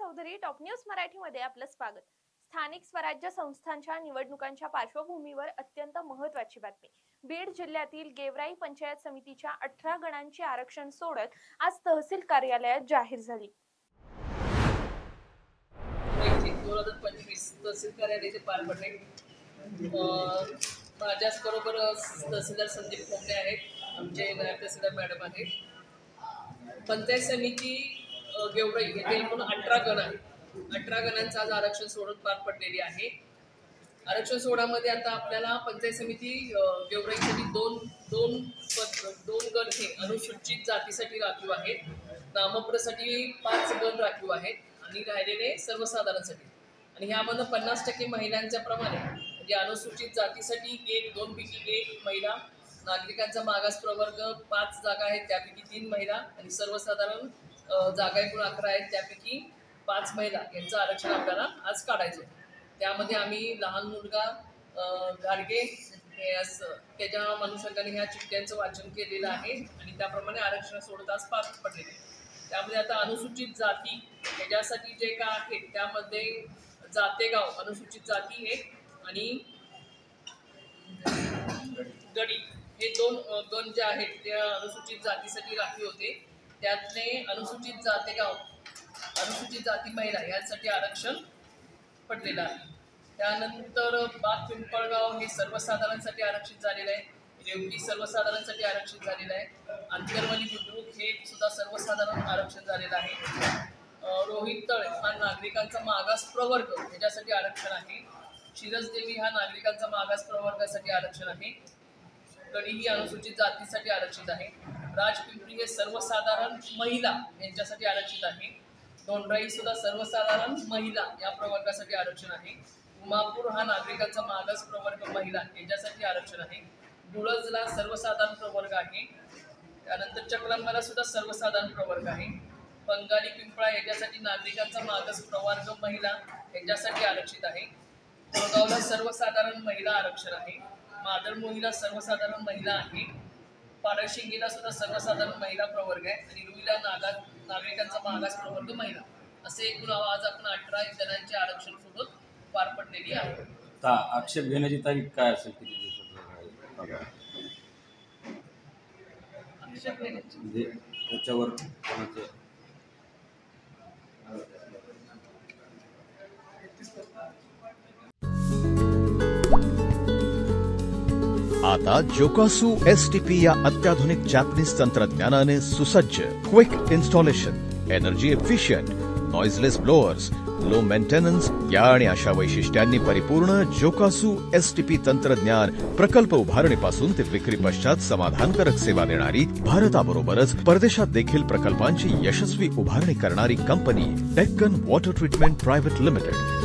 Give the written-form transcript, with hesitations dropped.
Chaudhari top news मराठीमध्ये आपलं स्वागत। स्थानिक स्वराज्य संस्थांच्या निवडणुकांच्या पार्श्वभूमीवर अत्यंत महत्त्वाची बातमी। बीड जिल्ह्यातील गेवराई पंचायत समितीच्या 18 गणांची आरक्षण सोडत आज तहसील कार्यालयात जाहीर झाली। 2025 तहसील कार्यालयाचे पार पडले। माझ्याबरोबर तहसीलदार संदीप कोंबडे आहेत, आमचे नायब तहसीलदार मॅडम आहेत। पंचायत समिती गेवराई येथे एकूण 18 गण आहेत। 18 गणांचा आज आरक्षण सोडत पार पडलेली आहे। आरक्षण सोडामध्ये आता आपल्याला पंचायत समिती गेवराईसाठी दोन गण हे अनुसूचित जातीसाठी राखीव आहेत, नामप्रसाठी 5 गण राखीव आहेत आणि राहिलेले सर्वसाधारणसाठी। आणि ह्यामध्ये 50% महिलांच्या प्रमाणे म्हणजे अनुसूचित जातीसाठी 1-2 पैकी 1 महिला, नागरिकांचा मागास प्रवर्ग 5 जागा आहेत त्यापैकी 3 महिला आणि सर्वसाधारण जागा एकूण 11 आहेत त्यापैकी 5 महिला यांचं आरक्षण आपल्याला आज काढायचं। त्यामध्ये आम्ही लहान मुलगा गाडगे त्याच्या अनुषंगाने ह्या चिठ्ठ्यांचं वाचन केलेलं आहे आणि त्याप्रमाणे आरक्षण सोडत आज पार पडलेले। त्यामध्ये आता अनुसूचित जाती त्याच्यासाठी जे काय आहे त्यामध्ये जातेगाव अनुसूचित जाती हे आणि गडी हे 2 गण जे आहेत त्या अनुसूचित जातीसाठी राखीव होते। त्यातले अनुसूचित जातेगाव अनुसूचित जाती महिला यासाठी आरक्षण पडलेलं आहे। त्यानंतर बाग पिंपळगाव हे सर्वसाधारणसाठी आरक्षित झालेलं आहे, रेवटी सर्वसाधारणसाठी आरक्षित झालेलं आहे, आंतरवली बुद्रुक हे सुद्धा सर्वसाधारण आरक्षण झालेलं आहे। रोहित तळ हा नागरिकांचा मागास प्रवर्ग ह्याच्यासाठी आरक्षण आहे। शिरसदेवी हा नागरिकांचा मागास प्रवर्गासाठी आरक्षण आहे। गडी ही अनुसूचित जातीसाठी आरक्षित आहे। राजपिंपरी हे सर्वसाधारण महिला यांच्यासाठी आरक्षित आहे। दोंडराई सुद्धा सर्वसाधारण महिला या प्रवर्गासाठी आरक्षण आहे। उमापूर हा नागरिकांचा मागास प्रवर्ग महिला यांच्यासाठी आरक्षण आहे। डुळजला सर्वसाधारण प्रवर्ग आहे। त्यानंतर चक्रंबाला सुद्धा सर्वसाधारण प्रवर्ग आहे। बंगाली पिंपळा याच्यासाठी नागरिकांचा मागास प्रवर्ग महिला यांच्यासाठी आरक्षित आहे। कोळगावला सर्वसाधारण महिला आरक्षण आहे। मादरमोहीला सर्वसाधारण महिला आहे। पारशिंगीला सुद्धा सर्वसाधारण महिला प्रवर्ग आहे आणि रुईला नागरिकांचा मागास प्रवर्ग महिला असे एकूण आज आपण 18 जणांचे आरक्षण सोबत पार पडलेली आहे। आक्षेप घेण्याची तारीख काय असेल, किती दिवसात आक्षेप घेण्याची म्हणजे त्याच्यावर आता जोकासू STP या अत्याधुनिक जॅपनीज तंत्रज्ञानाने सुसज्ज quick installation, energy efficient, noiseless blowers, low maintenance या आणि अशा वैशिष्ट्यांनी परिपूर्ण जोकासू STP तंत्रज्ञान प्रकल्प उभारणीपासून ते विक्री पश्चात समाधानकारक सेवा देणारी, भारताबरोबरच परदेशात देखील प्रकल्पांची यशस्वी उभारणी करणारी company Deccan water treatment private limited.